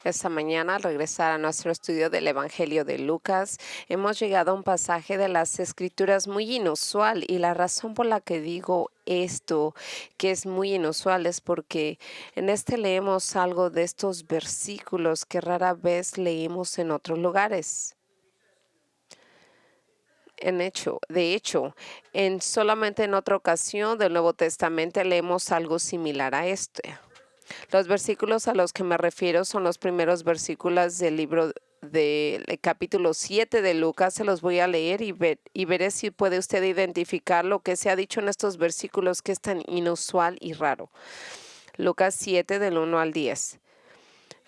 Esta mañana, al regresar a nuestro estudio del Evangelio de Lucas, hemos llegado a un pasaje de las Escrituras muy inusual, y la razón por la que digo esto, que es muy inusual, es porque en este leemos algo de estos versículos que rara vez leemos en otros lugares. De hecho, solamente en otra ocasión del Nuevo Testamento leemos algo similar a este. Los versículos a los que me refiero son los primeros versículos del libro del capítulo 7 de Lucas. Se los voy a leer y veré si puede usted identificar lo que se ha dicho en estos versículos que es tan inusual y raro. Lucas 7 del 1 al 10.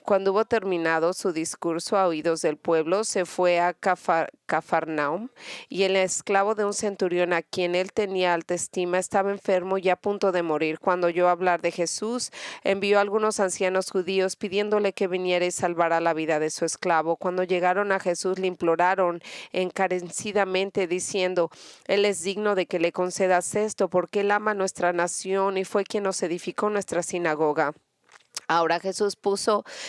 Cuando hubo terminado su discurso a oídos del pueblo, se fue a Cafarnaum, y el esclavo de un centurión a quien él tenía alta estima estaba enfermo y a punto de morir. Cuando oyó hablar de Jesús, envió a algunos ancianos judíos pidiéndole que viniera y salvara la vida de su esclavo. Cuando llegaron a Jesús, le imploraron encarecidamente diciendo: Él es digno de que le concedas esto, porque él ama nuestra nación y fue quien nos edificó nuestra sinagoga. Ahora Jesús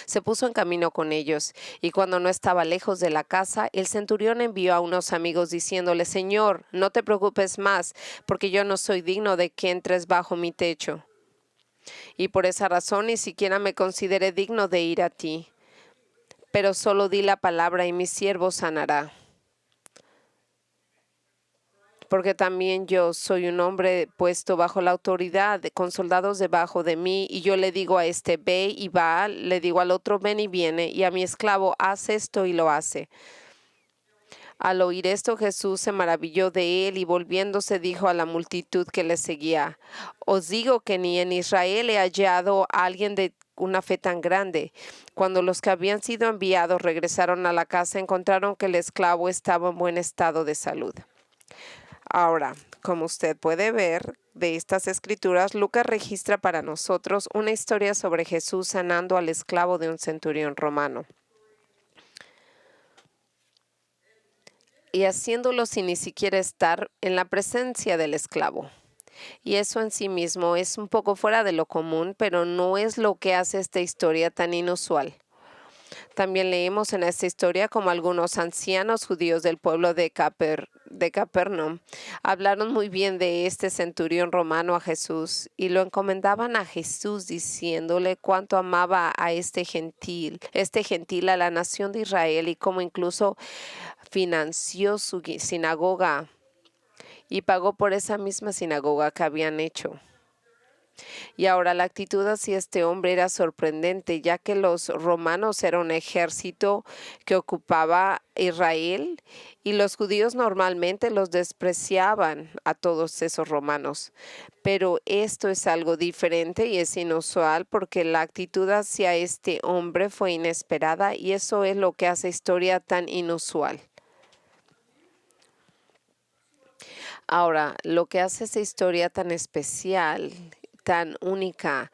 se puso en camino con ellos, y cuando no estaba lejos de la casa, el centurión envió a unos amigos diciéndole: Señor, no te preocupes más, porque yo no soy digno de que entres bajo mi techo. Y por esa razón ni siquiera me consideré digno de ir a ti. Pero solo di la palabra y mi siervo sanará. Porque también yo soy un hombre puesto bajo la autoridad, con soldados debajo de mí, y yo le digo a este: ve y va, le digo al otro: ven y viene, y a mi esclavo: haz esto, y lo hace. Al oír esto, Jesús se maravilló de él, y volviéndose dijo a la multitud que le seguía: Os digo que ni en Israel he hallado a alguien de una fe tan grande. Cuando los que habían sido enviados regresaron a la casa, encontraron que el esclavo estaba en buen estado de salud. Ahora, como usted puede ver de estas escrituras, Lucas registra para nosotros una historia sobre Jesús sanando al esclavo de un centurión romano, y haciéndolo sin ni siquiera estar en la presencia del esclavo. Y eso en sí mismo es un poco fuera de lo común, pero no es lo que hace esta historia tan inusual. También leemos en esta historia como algunos ancianos judíos del pueblo de Capernaum hablaron muy bien de este centurión romano a Jesús, y lo encomendaban a Jesús, diciéndole cuánto amaba a este gentil a la nación de Israel, y cómo incluso financió su sinagoga y pagó por esa misma sinagoga que habían hecho. Y ahora la actitud hacia este hombre era sorprendente, ya que los romanos eran un ejército que ocupaba Israel, y los judíos normalmente los despreciaban a todos esos romanos. Pero esto es algo diferente y es inusual, porque la actitud hacia este hombre fue inesperada, y eso es lo que hace historia tan inusual. Ahora, lo que hace esta historia tan especial, tan única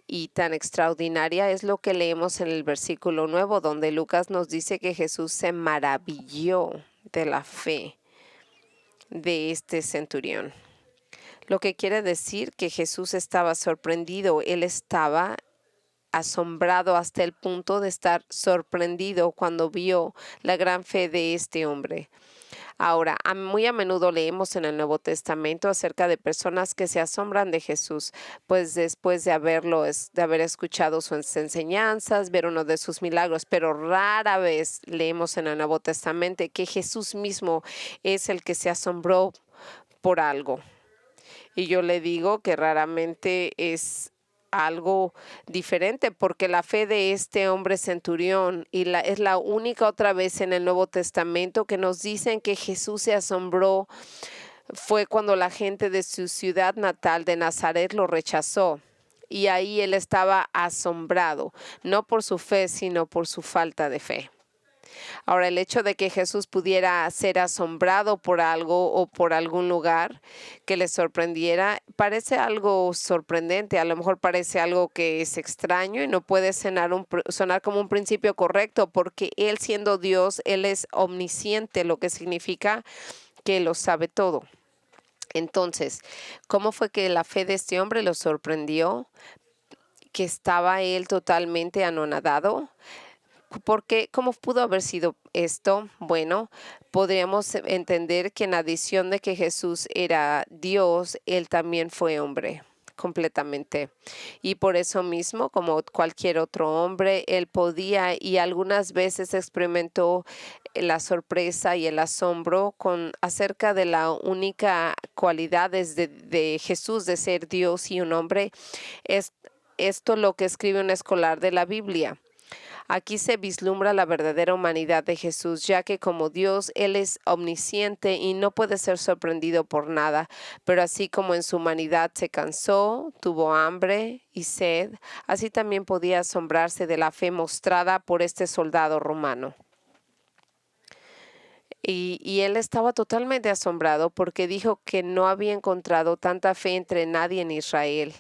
y tan extraordinaria es lo que leemos en el versículo 9, donde Lucas nos dice que Jesús se maravilló de la fe de este centurión. Lo que quiere decir que Jesús estaba sorprendido, él estaba asombrado hasta el punto de estar sorprendido cuando vio la gran fe de este hombre. Ahora, muy a menudo leemos en el Nuevo Testamento acerca de personas que se asombran de Jesús, pues después de haber escuchado sus enseñanzas, ver uno de sus milagros, pero rara vez leemos en el Nuevo Testamento que Jesús mismo es el que se asombró por algo. Y yo le digo que raramente es algo diferente, porque la fe de este hombre centurión es la única otra vez en el Nuevo Testamento que nos dicen que Jesús se asombró fue cuando la gente de su ciudad natal de Nazaret lo rechazó, y ahí él estaba asombrado, no por su fe, sino por su falta de fe. Ahora, el hecho de que Jesús pudiera ser asombrado por algo o por algún lugar que le sorprendiera, parece algo sorprendente. A lo mejor parece algo que es extraño y no puede sonar como un principio correcto, porque Él, siendo Dios, Él es omnisciente, lo que significa que lo sabe todo. Entonces, ¿cómo fue que la fe de este hombre lo sorprendió? Que estaba él totalmente anonadado. ¿Cómo pudo haber sido esto? Bueno, podríamos entender que en adición de que Jesús era Dios, él también fue hombre completamente. Y por eso mismo, como cualquier otro hombre, él podía y algunas veces experimentó la sorpresa y el asombro acerca de la única cualidades de Jesús de ser Dios y un hombre. Es esto lo que escribe un escolar de la Biblia. Aquí se vislumbra la verdadera humanidad de Jesús, ya que como Dios, Él es omnisciente y no puede ser sorprendido por nada, pero así como en su humanidad se cansó, tuvo hambre y sed, así también podía asombrarse de la fe mostrada por este soldado romano. Y él estaba totalmente asombrado porque dijo que no había encontrado tanta fe entre nadie en Israel.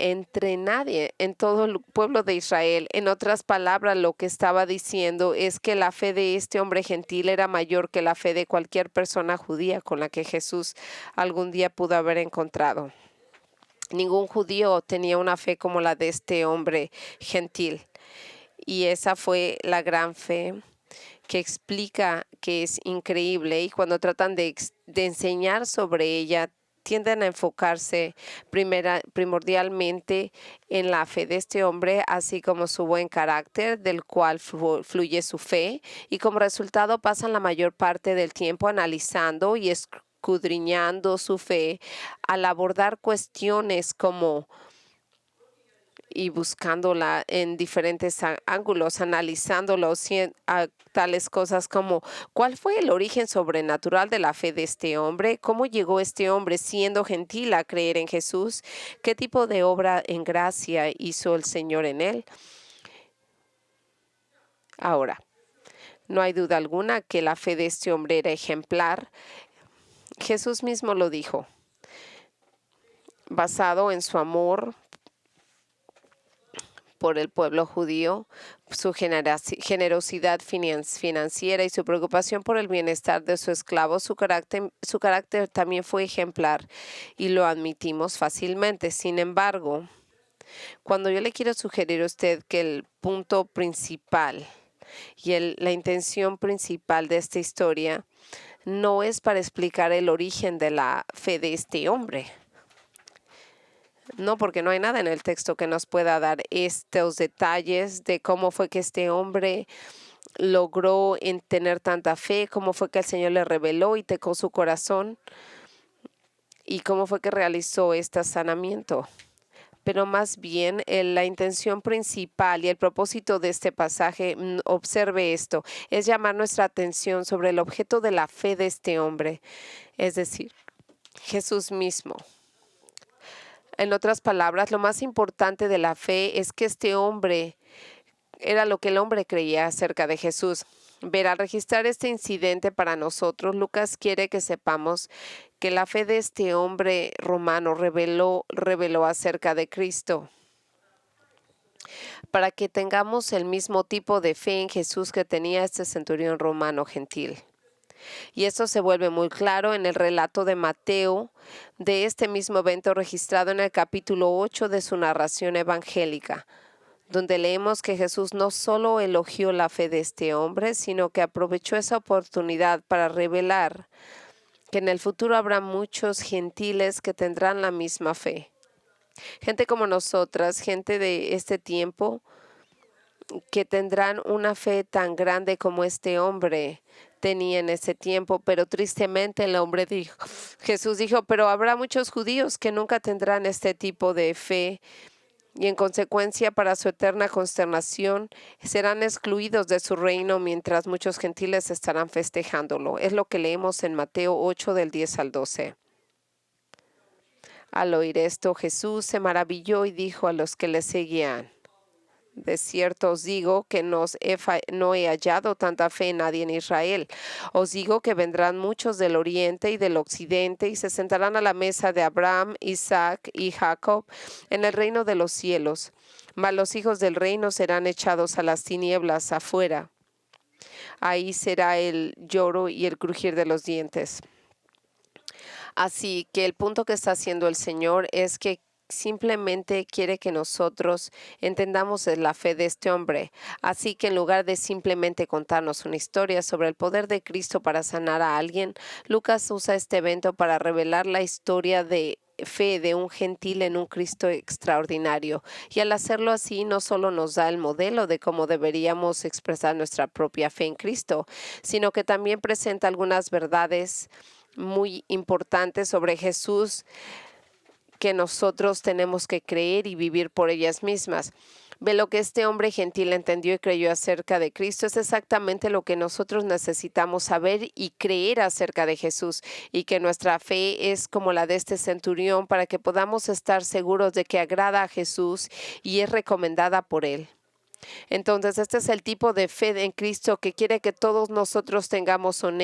Entre nadie en todo el pueblo de Israel. En otras palabras, lo que estaba diciendo es que la fe de este hombre gentil era mayor que la fe de cualquier persona judía con la que Jesús algún día pudo haber encontrado. Ningún judío tenía una fe como la de este hombre gentil. Y esa fue la gran fe que explica que es increíble, y cuando tratan de enseñar sobre ella, tienden a enfocarse primordialmente en la fe de este hombre, así como su buen carácter, del cual fluye su fe, y como resultado pasan la mayor parte del tiempo analizando y escudriñando su fe al abordar cuestiones y buscándola en diferentes ángulos, analizándolo, tales cosas como ¿cuál fue el origen sobrenatural de la fe de este hombre? ¿Cómo llegó este hombre siendo gentil a creer en Jesús? ¿Qué tipo de obra en gracia hizo el Señor en él? Ahora, no hay duda alguna que la fe de este hombre era ejemplar. Jesús mismo lo dijo, basado en su amor por el pueblo judío, su generosidad financiera y su preocupación por el bienestar de su esclavo, su carácter también fue ejemplar y lo admitimos fácilmente. Sin embargo, cuando yo le quiero sugerir a usted que el punto principal y la intención principal de esta historia no es para explicar el origen de la fe de este hombre. No, porque no hay nada en el texto que nos pueda dar estos detalles de cómo fue que este hombre logró tener tanta fe, cómo fue que el Señor le reveló y tocó su corazón y cómo fue que realizó este sanamiento. Pero más bien la intención principal y el propósito de este pasaje, observe esto, es llamar nuestra atención sobre el objeto de la fe de este hombre, es decir, Jesús mismo. En otras palabras, lo más importante de la fe es que este hombre era lo que el hombre creía acerca de Jesús. Al registrar este incidente para nosotros, Lucas quiere que sepamos que la fe de este hombre romano reveló acerca de Cristo, para que tengamos el mismo tipo de fe en Jesús que tenía este centurión romano gentil. Y esto se vuelve muy claro en el relato de Mateo de este mismo evento registrado en el capítulo 8 de su narración evangélica, donde leemos que Jesús no solo elogió la fe de este hombre, sino que aprovechó esa oportunidad para revelar que en el futuro habrá muchos gentiles que tendrán la misma fe. Gente como nosotras, gente de este tiempo, que tendrán una fe tan grande como este hombre tenía en ese tiempo, pero tristemente Jesús dijo, pero habrá muchos judíos que nunca tendrán este tipo de fe y en consecuencia para su eterna consternación serán excluidos de su reino mientras muchos gentiles estarán festejándolo. Es lo que leemos en Mateo 8 del 10 al 12. Al oír esto, Jesús se maravilló y dijo a los que le seguían, de cierto os digo que no he hallado tanta fe en nadie en Israel. Os digo que vendrán muchos del oriente y del occidente y se sentarán a la mesa de Abraham, Isaac y Jacob en el reino de los cielos. Mas los hijos del reino serán echados a las tinieblas afuera. Ahí será el lloro y el crujir de los dientes. Así que el punto que está haciendo el Señor es que simplemente quiere que nosotros entendamos la fe de este hombre. Así que en lugar de simplemente contarnos una historia sobre el poder de Cristo para sanar a alguien, Lucas usa este evento para revelar la historia de fe de un gentil en un Cristo extraordinario. Y al hacerlo así, no solo nos da el modelo de cómo deberíamos expresar nuestra propia fe en Cristo, sino que también presenta algunas verdades muy importantes sobre Jesús que nosotros tenemos que creer y vivir por ellas mismas. Ve lo que este hombre gentil entendió y creyó acerca de Cristo es exactamente lo que nosotros necesitamos saber y creer acerca de Jesús, y que nuestra fe es como la de este centurión para que podamos estar seguros de que agrada a Jesús y es recomendada por Él. Entonces, este es el tipo de fe en Cristo que quiere que todos nosotros tengamos en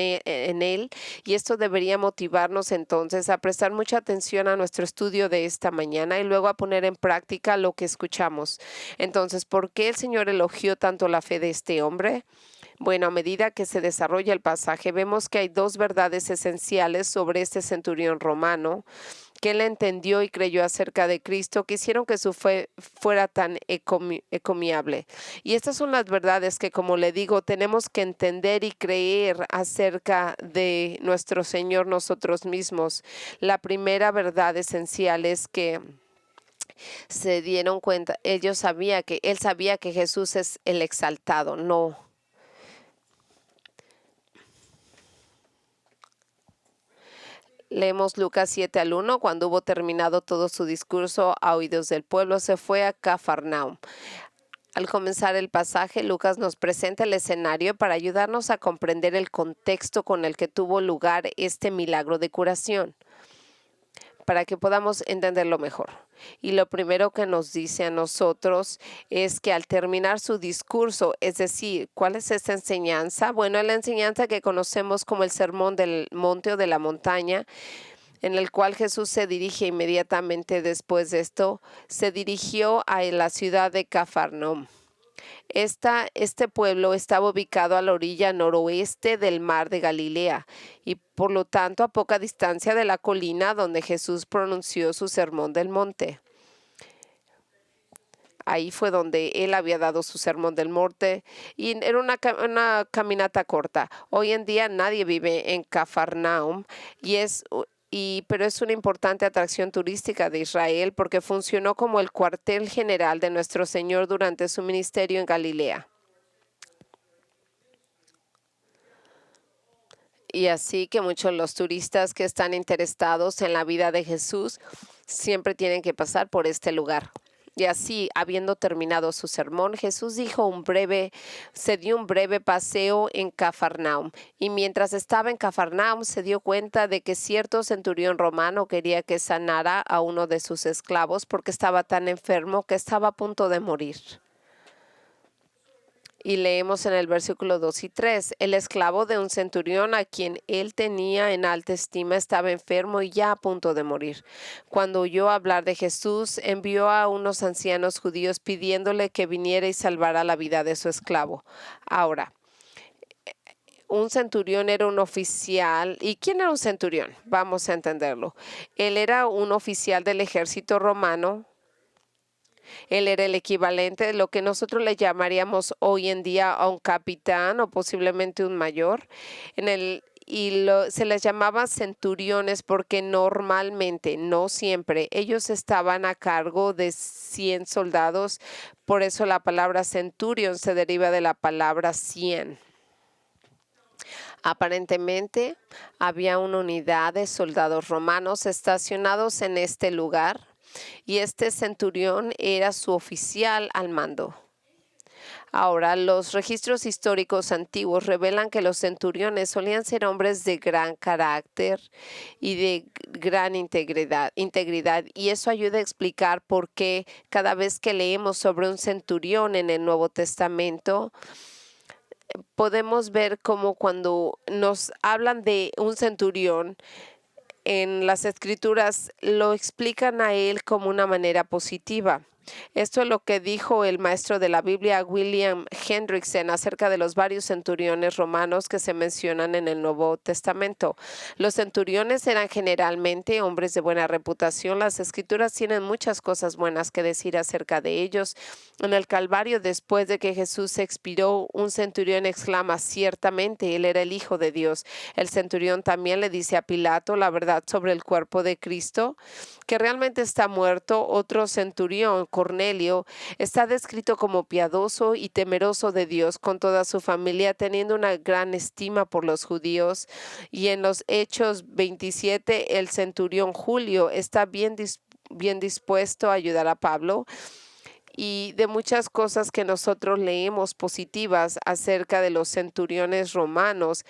Él, y esto debería motivarnos entonces a prestar mucha atención a nuestro estudio de esta mañana y luego a poner en práctica lo que escuchamos. Entonces, ¿por qué el Señor elogió tanto la fe de este hombre? Bueno, a medida que se desarrolla el pasaje, vemos que hay dos verdades esenciales sobre este centurión romano que él entendió y creyó acerca de Cristo, que hicieron que su fe fuera tan encomiable. Y estas son las verdades que, como le digo, tenemos que entender y creer acerca de nuestro Señor nosotros mismos. La primera verdad esencial es que se dieron cuenta, él sabía que Jesús es el exaltado, no. Leemos Lucas 7:1. Cuando hubo terminado todo su discurso a oídos del pueblo, se fue a Cafarnaum. Al comenzar el pasaje, Lucas nos presenta el escenario para ayudarnos a comprender el contexto con el que tuvo lugar este milagro de curación, para que podamos entenderlo mejor. Y lo primero que nos dice a nosotros es que al terminar su discurso, es decir, ¿cuál es esta enseñanza? Bueno, es la enseñanza que conocemos como el sermón del monte o de la montaña, en el cual Jesús se dirige inmediatamente después de esto, se dirigió a la ciudad de Cafarnaum. Este pueblo estaba ubicado a la orilla noroeste del mar de Galilea y por lo tanto a poca distancia de la colina donde Jesús pronunció su sermón del monte. Ahí fue donde él había dado su sermón del monte y era una caminata corta. Hoy en día nadie vive en Cafarnaum pero es una importante atracción turística de Israel porque funcionó como el cuartel general de nuestro Señor durante su ministerio en Galilea. Y así que muchos de los turistas que están interesados en la vida de Jesús siempre tienen que pasar por este lugar. Y así, habiendo terminado su sermón, Jesús se dio un breve paseo en Cafarnaum. Y mientras estaba en Cafarnaum, se dio cuenta de que cierto centurión romano quería que sanara a uno de sus esclavos porque estaba tan enfermo que estaba a punto de morir. Y leemos en el versículo 2 y 3, el esclavo de un centurión a quien él tenía en alta estima estaba enfermo y ya a punto de morir. Cuando oyó hablar de Jesús, envió a unos ancianos judíos pidiéndole que viniera y salvara la vida de su esclavo. Ahora, un centurión era un oficial. ¿Y quién era un centurión? Vamos a entenderlo. Él era un oficial del ejército romano. Él era el equivalente de lo que nosotros le llamaríamos hoy en día a un capitán o posiblemente un mayor. Se les llamaba centuriones porque normalmente, no siempre, ellos estaban a cargo de 100 soldados. Por eso la palabra centurion se deriva de la palabra 100. Aparentemente, había una unidad de soldados romanos estacionados en este lugar. Y este centurión era su oficial al mando. Ahora, los registros históricos antiguos revelan que los centuriones solían ser hombres de gran carácter y de gran integridad, y eso ayuda a explicar por qué cada vez que leemos sobre un centurión en el Nuevo Testamento, podemos ver cómo cuando nos hablan de un centurión, en las escrituras lo explican a él como una manera positiva. Esto es lo que dijo el maestro de la Biblia, William Hendrickson, acerca de los varios centuriones romanos que se mencionan en el Nuevo Testamento. Los centuriones eran generalmente hombres de buena reputación. Las Escrituras tienen muchas cosas buenas que decir acerca de ellos. En el Calvario, después de que Jesús expiró, un centurión exclama: ciertamente, Él era el Hijo de Dios. El centurión también le dice a Pilato la verdad sobre el cuerpo de Cristo, que realmente está muerto. Otro centurión, Cornelio, está descrito como piadoso y temeroso de Dios con toda su familia, teniendo una gran estima por los judíos. Y en los Hechos 27, el centurión Julio está bien dispuesto a ayudar a Pablo. Y de muchas cosas que nosotros leemos positivas acerca de los centuriones romanos,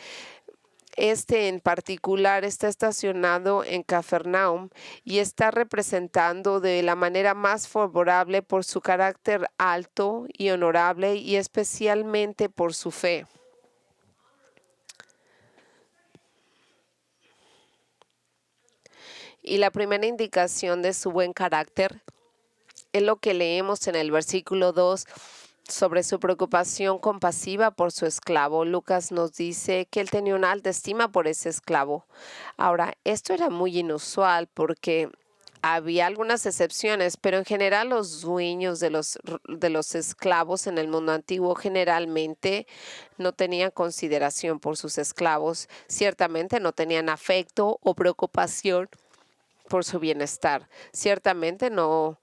este en particular está estacionado en Cafarnaum y está representando de la manera más favorable por su carácter alto y honorable, y especialmente por su fe. Y la primera indicación de su buen carácter es lo que leemos en el versículo 2 sobre su preocupación compasiva por su esclavo. Lucas nos dice que él tenía una alta estima por ese esclavo. Ahora, esto era muy inusual porque había algunas excepciones, pero en general los dueños de los esclavos en el mundo antiguo generalmente no tenían consideración por sus esclavos. Ciertamente no tenían afecto o preocupación por su bienestar. Ciertamente no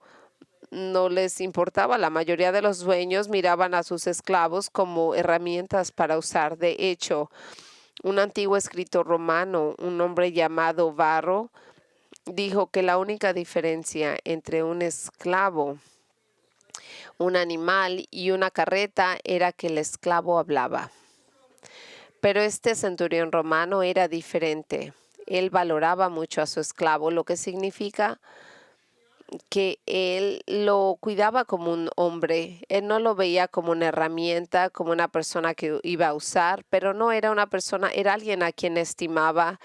les importaba. La mayoría de los dueños miraban a sus esclavos como herramientas para usar. De hecho, un antiguo escritor romano, un hombre llamado Varro, dijo que la única diferencia entre un esclavo, un animal y una carreta era que el esclavo hablaba. Pero este centurión romano era diferente. Él valoraba mucho a su esclavo, lo que significa que él lo cuidaba como un hombre. Él no lo veía como una herramienta, como una persona que iba a usar, pero no era una persona, era alguien a quien estimaba,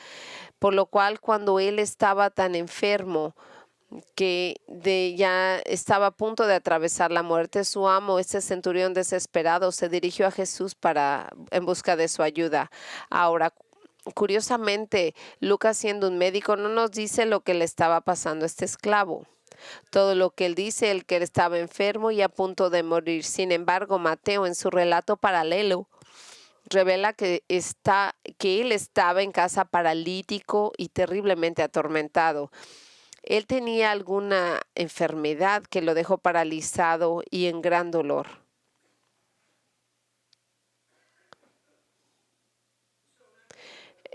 por lo cual cuando él estaba tan enfermo que ya estaba a punto de atravesar la muerte, su amo, este centurión desesperado, se dirigió a Jesús en busca de su ayuda. Ahora, curiosamente, Lucas, siendo un médico, no nos dice lo que le estaba pasando a este esclavo. Todo lo que él dice, el que estaba enfermo y a punto de morir. Sin embargo, Mateo, en su relato paralelo, revela que él estaba en casa paralítico y terriblemente atormentado. Él tenía alguna enfermedad que lo dejó paralizado y en gran dolor.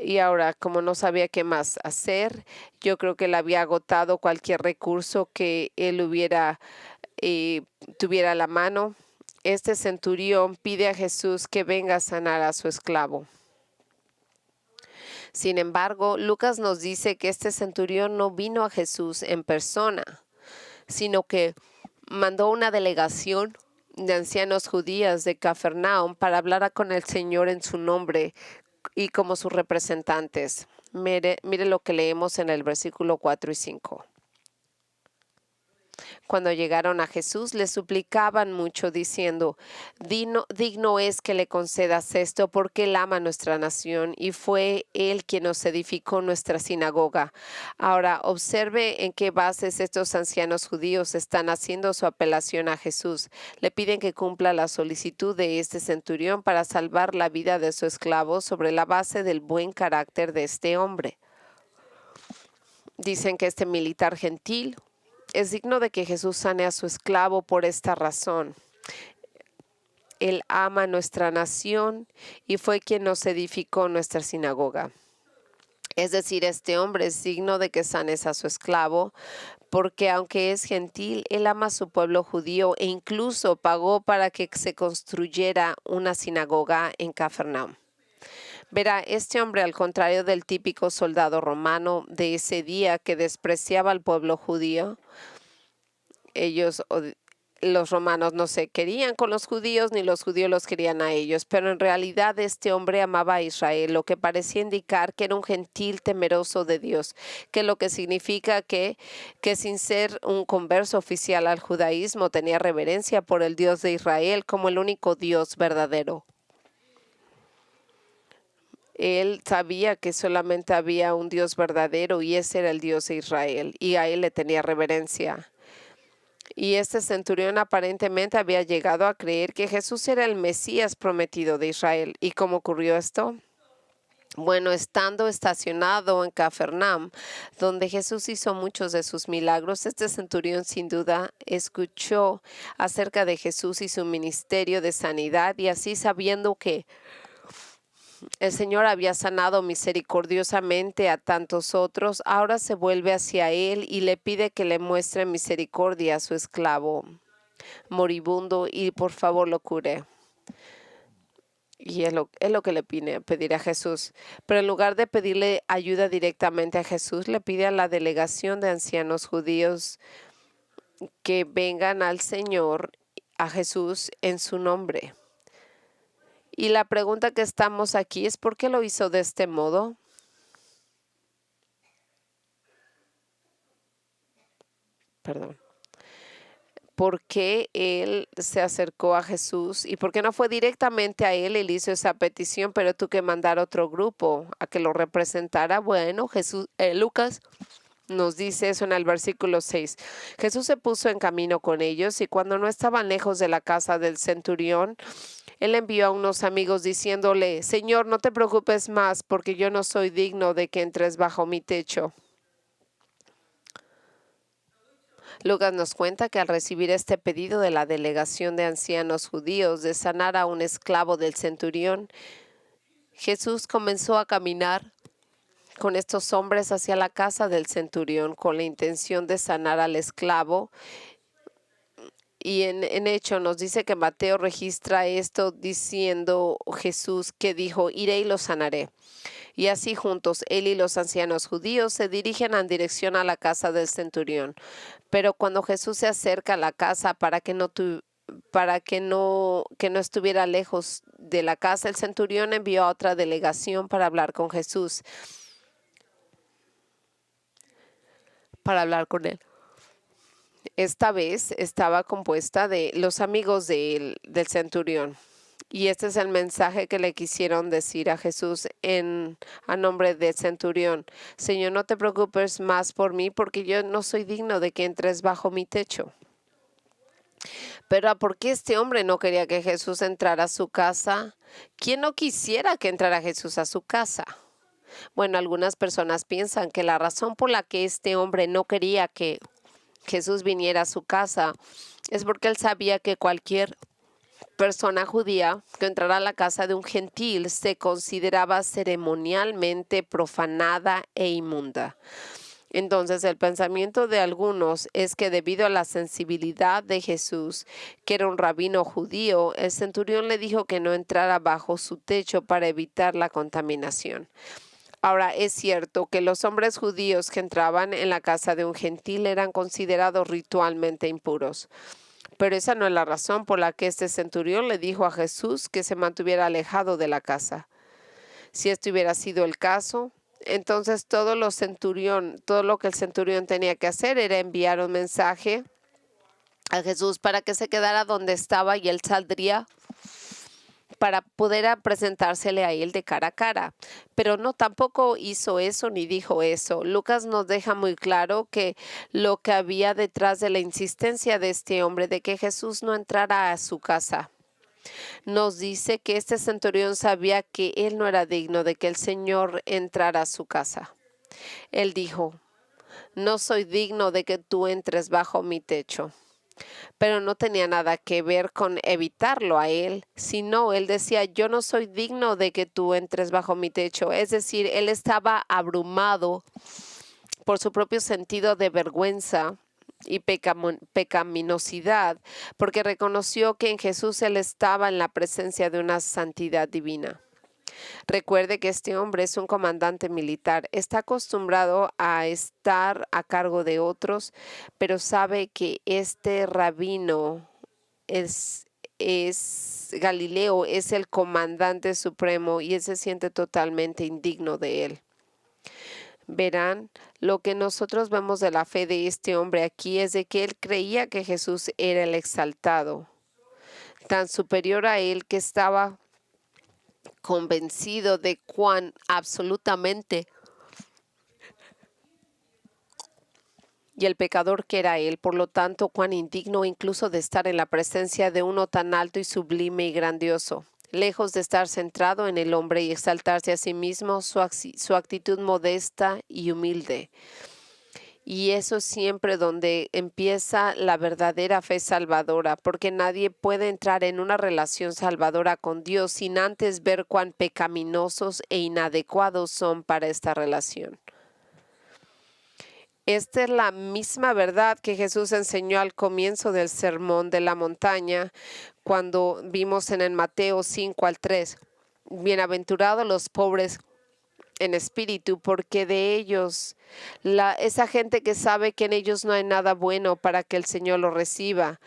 Y ahora, como no sabía qué más hacer, yo creo que él había agotado cualquier recurso que él tuviera a la mano. Este centurión pide a Jesús que venga a sanar a su esclavo. Sin embargo, Lucas nos dice que este centurión no vino a Jesús en persona, sino que mandó una delegación de ancianos judíos de Cafarnaum para hablar con el Señor en su nombre y como sus representantes. Mire lo que leemos en el versículo 4 y 5. Cuando llegaron a Jesús, le suplicaban mucho, diciendo: digno es que le concedas esto, porque él ama nuestra nación y fue él quien nos edificó nuestra sinagoga. Ahora, observe en qué bases estos ancianos judíos están haciendo su apelación a Jesús. Le piden que cumpla la solicitud de este centurión para salvar la vida de su esclavo sobre la base del buen carácter de este hombre. Dicen que este militar gentil es digno de que Jesús sane a su esclavo por esta razón. Él ama nuestra nación y fue quien nos edificó nuestra sinagoga. Es decir, este hombre es digno de que sanes a su esclavo, porque aunque es gentil, él ama a su pueblo judío e incluso pagó para que se construyera una sinagoga en Cafarnaum. Verá, este hombre, al contrario del típico soldado romano de ese día que despreciaba al pueblo judío, los romanos no se querían con los judíos ni los judíos los querían a ellos, pero en realidad este hombre amaba a Israel, lo que parecía indicar que era un gentil temeroso de Dios, que lo que significa que sin ser un converso oficial al judaísmo tenía reverencia por el Dios de Israel como el único Dios verdadero. Él sabía que solamente había un Dios verdadero y ese era el Dios de Israel y a él le tenía reverencia. Y este centurión aparentemente había llegado a creer que Jesús era el Mesías prometido de Israel. ¿Y cómo ocurrió esto? Bueno, estando estacionado en Cafarnaum, donde Jesús hizo muchos de sus milagros, este centurión sin duda escuchó acerca de Jesús y su ministerio de sanidad y así sabiendo que el Señor había sanado misericordiosamente a tantos otros, ahora se vuelve hacia él y le pide que le muestre misericordia a su esclavo moribundo y por favor lo cure. Y es lo que le pide pedir a Jesús. Pero en lugar de pedirle ayuda directamente a Jesús, le pide a la delegación de ancianos judíos que vengan al Señor, a Jesús, en su nombre. Y la pregunta que estamos aquí es ¿por qué lo hizo de este modo? Perdón. ¿Por qué él se acercó a Jesús y por qué no fue directamente a él? Él hizo esa petición, pero tuvo que mandar otro grupo a que lo representara. Bueno, Lucas nos dice eso en el versículo 6. Jesús se puso en camino con ellos y cuando no estaban lejos de la casa del centurión, él envió a unos amigos diciéndole, Señor, no te preocupes más porque yo no soy digno de que entres bajo mi techo. Lucas nos cuenta que al recibir este pedido de la delegación de ancianos judíos de sanar a un esclavo del centurión, Jesús comenzó a caminar con estos hombres hacia la casa del centurión con la intención de sanar al esclavo. Y en hecho nos dice que Mateo registra esto diciendo Jesús que dijo, iré y lo sanaré. Y así juntos, él y los ancianos judíos se dirigen en dirección a la casa del centurión. Pero cuando Jesús se acerca a la casa para que no estuviera lejos de la casa, el centurión envió a otra delegación para hablar con Jesús, para hablar con él. Esta vez estaba compuesta de los amigos del centurión. Y este es el mensaje que le quisieron decir a Jesús a nombre del centurión. Señor, no te preocupes más por mí porque yo no soy digno de que entres bajo mi techo. Pero ¿por qué este hombre no quería que Jesús entrara a su casa? ¿Quién no quisiera que entrara Jesús a su casa? Bueno, algunas personas piensan que la razón por la que este hombre no quería que Jesús viniera a su casa es porque él sabía que cualquier persona judía que entrara a la casa de un gentil se consideraba ceremonialmente profanada e inmunda. Entonces el pensamiento de algunos es que debido a la sensibilidad de Jesús, que era un rabino judío, el centurión le dijo que no entrara bajo su techo para evitar la contaminación. Ahora, es cierto que los hombres judíos que entraban en la casa de un gentil eran considerados ritualmente impuros. Pero esa no es la razón por la que este centurión le dijo a Jesús que se mantuviera alejado de la casa. Si esto hubiera sido el caso, entonces todo lo que el centurión tenía que hacer era enviar un mensaje a Jesús para que se quedara donde estaba y él saldría para poder presentársele a él de cara a cara. Pero no, tampoco hizo eso ni dijo eso. Lucas nos deja muy claro que lo que había detrás de la insistencia de este hombre de que Jesús no entrara a su casa. Nos dice que este centurión sabía que él no era digno de que el Señor entrara a su casa. Él dijo, no soy digno de que tú entres bajo mi techo. Pero no tenía nada que ver con evitarlo a él, sino él decía, yo no soy digno de que tú entres bajo mi techo. Es decir, él estaba abrumado por su propio sentido de vergüenza y pecaminosidad, porque reconoció que en Jesús él estaba en la presencia de una santidad divina. Recuerde que este hombre es un comandante militar, está acostumbrado a estar a cargo de otros, pero sabe que este rabino es Galileo, es el comandante supremo y él se siente totalmente indigno de él. Verán, lo que nosotros vemos de la fe de este hombre aquí es de que él creía que Jesús era el exaltado, tan superior a él que estaba convencido de cuán absolutamente y el pecador que era él, por lo tanto, cuán indigno incluso de estar en la presencia de uno tan alto y sublime y grandioso. Lejos de estar centrado en el hombre y exaltarse a sí mismo, su actitud modesta y humilde. Y eso es siempre donde empieza la verdadera fe salvadora, porque nadie puede entrar en una relación salvadora con Dios sin antes ver cuán pecaminosos e inadecuados son para esta relación. Esta es la misma verdad que Jesús enseñó al comienzo del sermón de la montaña, cuando vimos en el Mateo 5 al 3. Bienaventurados los pobres en espíritu, porque de ellos, esa gente que sabe que en ellos no hay nada bueno para que el Señor lo reciba,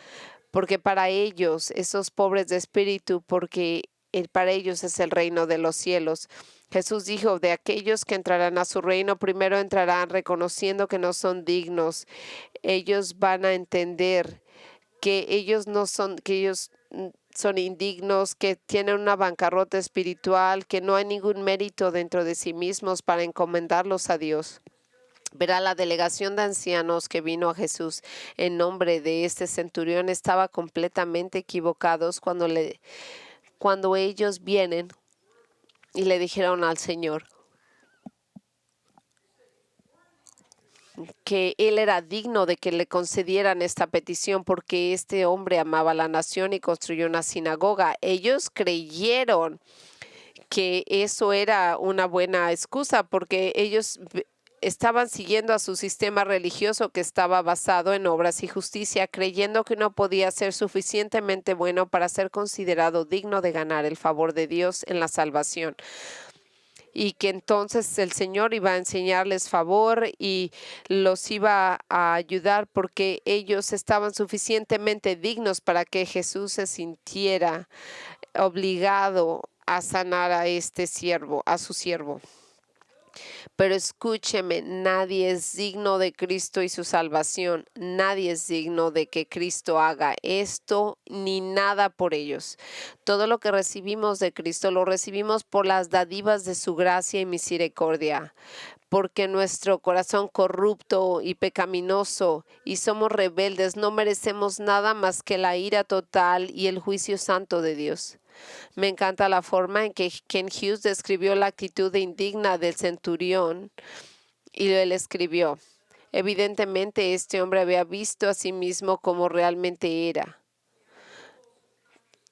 porque para ellos, esos pobres de espíritu, porque para ellos es el reino de los cielos. Jesús dijo, de aquellos que entrarán a su reino, primero entrarán reconociendo que no son dignos. Ellos van a entender que ellos no son, que ellos son indignos, que tienen una bancarrota espiritual, que no hay ningún mérito dentro de sí mismos para encomendarlos a Dios. Verá, la delegación de ancianos que vino a Jesús en nombre de este centurión estaba completamente equivocados cuando ellos vienen y le dijeron al Señor que él era digno de que le concedieran esta petición porque este hombre amaba la nación y construyó una sinagoga. Ellos creyeron que eso era una buena excusa porque ellos estaban siguiendo a su sistema religioso que estaba basado en obras y justicia, creyendo que no podía ser suficientemente bueno para ser considerado digno de ganar el favor de Dios en la salvación. Y que entonces el Señor iba a enseñarles favor y los iba a ayudar porque ellos estaban suficientemente dignos para que Jesús se sintiera obligado a sanar a este siervo, a su siervo. Pero escúcheme, nadie es digno de Cristo y su salvación. Nadie es digno de que Cristo haga esto ni nada por ellos. Todo lo que recibimos de Cristo lo recibimos por las dádivas de su gracia y misericordia. Porque nuestro corazón corrupto y pecaminoso y somos rebeldes, no merecemos nada más que la ira total y el juicio santo de Dios. Me encanta la forma en que Ken Hughes describió la actitud indigna del centurión y él escribió, evidentemente este hombre había visto a sí mismo como realmente era.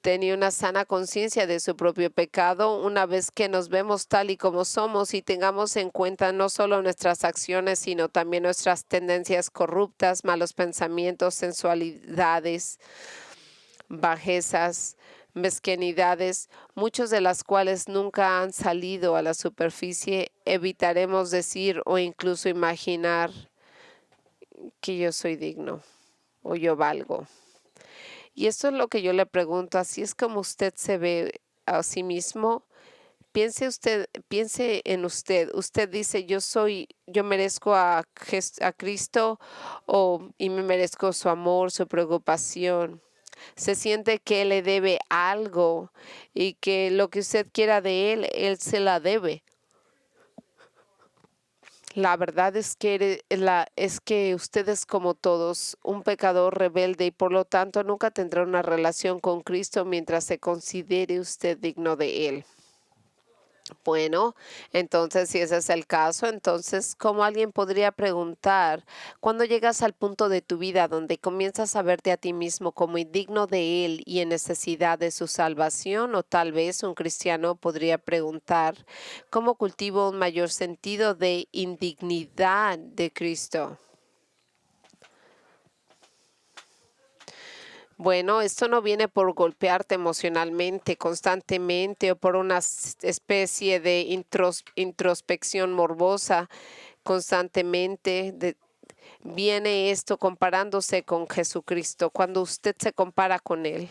Tenía una sana conciencia de su propio pecado. Una vez que nos vemos tal y como somos y tengamos en cuenta no solo nuestras acciones, sino también nuestras tendencias corruptas, malos pensamientos, sensualidades, bajezas, mezquinidades, muchas de las cuales nunca han salido a la superficie, evitaremos decir o incluso imaginar que yo soy digno o yo valgo. Y esto es lo que yo le pregunto, así es como usted se ve a sí mismo. Piense en usted. Usted dice, yo merezco a Cristo y me merezco su amor, su preocupación. Se siente que Él le debe algo y que lo que usted quiera de Él se la debe. La verdad es que usted es como todos, un pecador rebelde y por lo tanto nunca tendrá una relación con Cristo mientras se considere usted digno de Él. Bueno, entonces si ese es el caso, entonces, ¿cómo alguien podría preguntar cuando llegas al punto de tu vida donde comienzas a verte a ti mismo como indigno de Él y en necesidad de su salvación? O tal vez un cristiano podría preguntar, ¿cómo cultivo un mayor sentido de indignidad de Cristo? Bueno, esto no viene por golpearte emocionalmente, constantemente o por una especie de introspección morbosa constantemente viene esto comparándose con Jesucristo. Cuando usted se compara con Él,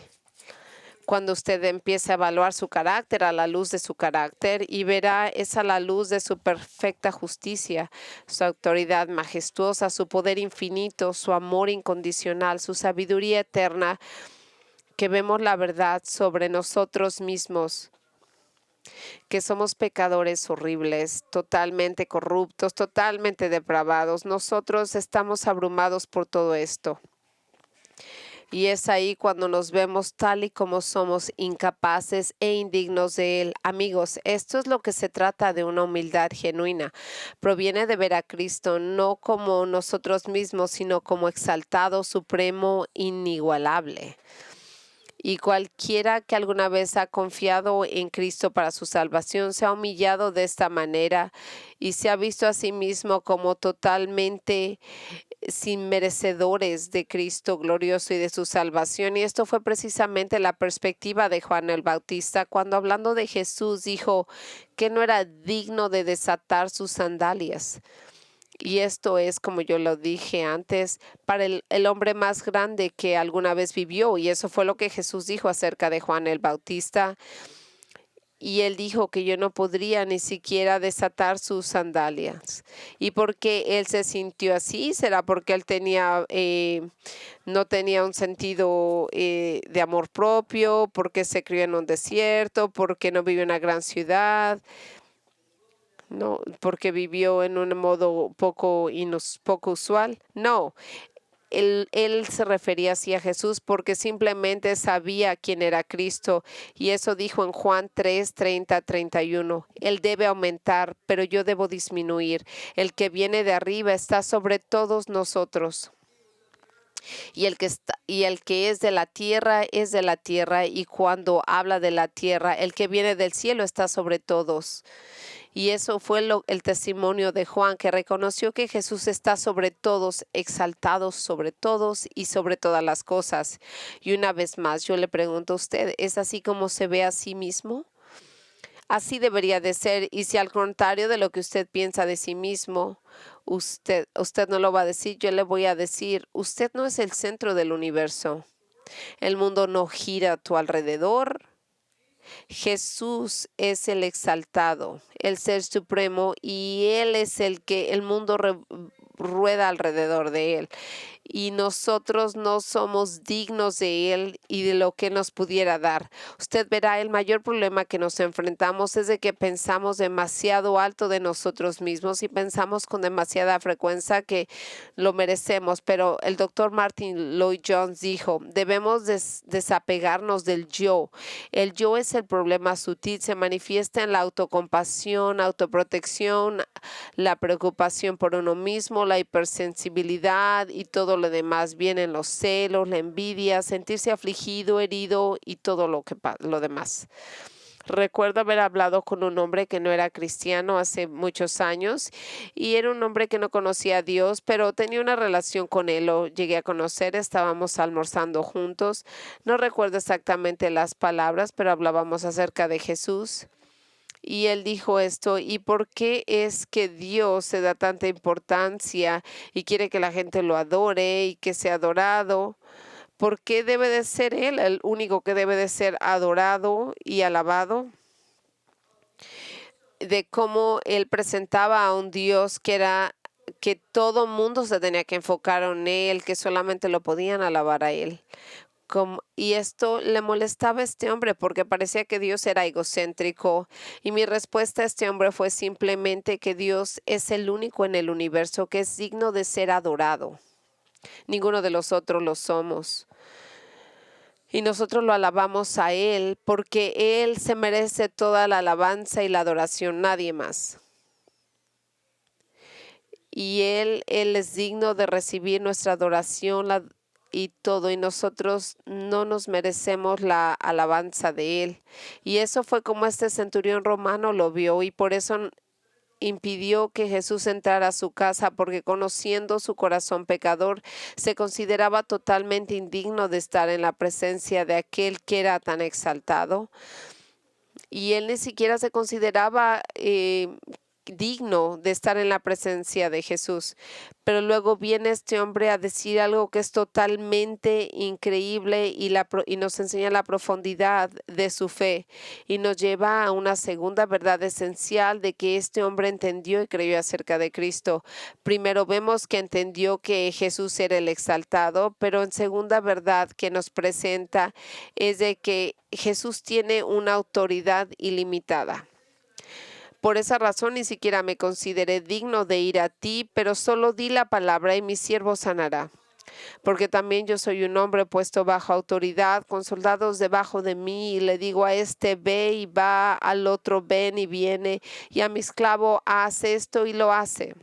cuando usted empiece a evaluar su carácter a la luz de su carácter y verá es a la luz de su perfecta justicia, su autoridad majestuosa, su poder infinito, su amor incondicional, su sabiduría eterna, que vemos la verdad sobre nosotros mismos, que somos pecadores horribles, totalmente corruptos, totalmente depravados. Nosotros estamos abrumados por todo esto. Y es ahí cuando nos vemos tal y como somos, incapaces e indignos de Él. Amigos, esto es lo que se trata de una humildad genuina. Proviene de ver a Cristo no como nosotros mismos, sino como exaltado, supremo, inigualable. Y cualquiera que alguna vez ha confiado en Cristo para su salvación se ha humillado de esta manera y se ha visto a sí mismo como totalmente sin merecedores de Cristo glorioso y de su salvación. Y esto fue precisamente la perspectiva de Juan el Bautista cuando hablando de Jesús dijo que no era digno de desatar sus sandalias. Y esto es, como yo lo dije antes, para el hombre más grande que alguna vez vivió. Y eso fue lo que Jesús dijo acerca de Juan el Bautista. Y él dijo que yo no podría ni siquiera desatar sus sandalias. ¿Y por qué él se sintió así? ¿Será porque él no tenía un sentido de amor propio? ¿Porque se crió en un desierto? ¿Porque no vive en una gran ciudad? No, porque vivió en un modo poco usual. No, él se refería así a Jesús porque simplemente sabía quién era Cristo. Y eso dijo en Juan 3, 30, 31. Él debe aumentar, pero yo debo disminuir. El que viene de arriba está sobre todos nosotros. Y el que es de la tierra es de la tierra. Y cuando habla de la tierra, el que viene del cielo está sobre todos. Y eso fue el testimonio de Juan, que reconoció que Jesús está sobre todos, exaltado sobre todos y sobre todas las cosas. Y una vez más, yo le pregunto a usted, ¿es así como se ve a sí mismo? Así debería de ser. Y si al contrario de lo que usted piensa de sí mismo, usted no lo va a decir, yo le voy a decir, usted no es el centro del universo. El mundo no gira a tu alrededor. Jesús es el exaltado, el ser supremo, y Él es el que el mundo rueda alrededor de Él. Y nosotros no somos dignos de Él y de lo que nos pudiera dar. Usted verá, el mayor problema que nos enfrentamos es de que pensamos demasiado alto de nosotros mismos y pensamos con demasiada frecuencia que lo merecemos. Pero el doctor Martin Lloyd Jones dijo, debemos desapegarnos del yo. El yo es el problema sutil, se manifiesta en la autocompasión, autoprotección, la preocupación por uno mismo, la hipersensibilidad y todo lo demás. Vienen los celos, la envidia, sentirse afligido, herido y todo lo demás. Recuerdo haber hablado con un hombre que no era cristiano hace muchos años y era un hombre que no conocía a Dios, pero tenía una relación con él. Lo llegué a conocer, estábamos almorzando juntos. No recuerdo exactamente las palabras, pero hablábamos acerca de Jesús. Y él dijo esto, ¿y por qué es que Dios se da tanta importancia y quiere que la gente lo adore y que sea adorado? ¿Por qué debe de ser Él el único que debe de ser adorado y alabado? De cómo Él presentaba a un Dios que todo mundo se tenía que enfocar en Él, que solamente lo podían alabar a Él. Y esto le molestaba a este hombre porque parecía que Dios era egocéntrico. Y mi respuesta a este hombre fue simplemente que Dios es el único en el universo que es digno de ser adorado. Ninguno de los otros lo somos. Y nosotros lo alabamos a Él porque Él se merece toda la alabanza y la adoración, nadie más. Y Él es digno de recibir nuestra adoración y todo, y nosotros no nos merecemos la alabanza de Él. Y eso fue como este centurión romano lo vio, y por eso impidió que Jesús entrara a su casa, porque conociendo su corazón pecador, se consideraba totalmente indigno de estar en la presencia de aquel que era tan exaltado. Y él ni siquiera se consideraba digno de estar en la presencia de Jesús. Pero luego viene este hombre a decir algo que es totalmente increíble y nos enseña la profundidad de su fe y nos lleva a una segunda verdad esencial de que este hombre entendió y creyó acerca de Cristo. Primero vemos que entendió que Jesús era el exaltado, pero en segunda verdad que nos presenta es de que Jesús tiene una autoridad ilimitada. Por esa razón ni siquiera me consideré digno de ir a ti, pero solo di la palabra y mi siervo sanará. Porque también yo soy un hombre puesto bajo autoridad, con soldados debajo de mí, y le digo a este ve y va, al otro ven y viene, y a mi esclavo hace esto y lo hace.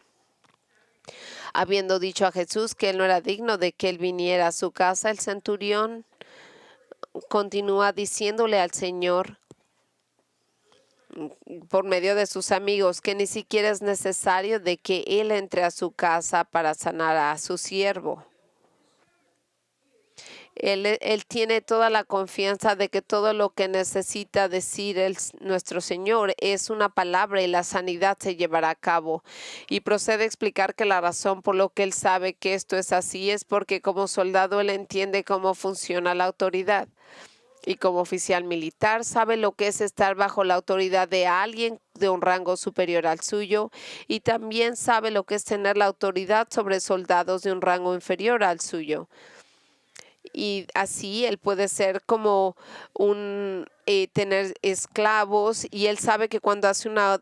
Habiendo dicho a Jesús que él no era digno de que él viniera a su casa, el centurión continúa diciéndole al Señor por medio de sus amigos que ni siquiera es necesario de que él entre a su casa para sanar a su siervo. Él tiene toda la confianza de que todo lo que necesita decir nuestro Señor es una palabra y la sanidad se llevará a cabo. Y procede a explicar que la razón por lo que él sabe que esto es así es porque como soldado él entiende cómo funciona la autoridad. Y como oficial militar sabe lo que es estar bajo la autoridad de alguien de un rango superior al suyo y también sabe lo que es tener la autoridad sobre soldados de un rango inferior al suyo. Y así él puede ser como tener esclavos y él sabe que cuando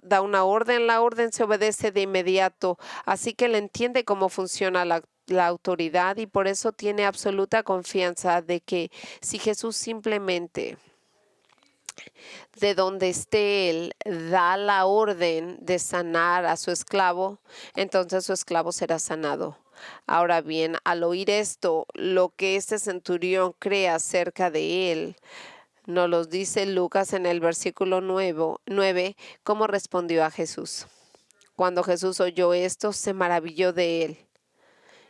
da una orden, la orden se obedece de inmediato. Así que él entiende cómo funciona la autoridad y por eso tiene absoluta confianza de que si Jesús simplemente de donde esté él da la orden de sanar a su esclavo, entonces su esclavo será sanado. Ahora bien, al oír esto, lo que este centurión cree acerca de él, nos lo dice Lucas en el versículo 9, cómo respondió a Jesús. Cuando Jesús oyó esto, se maravilló de él.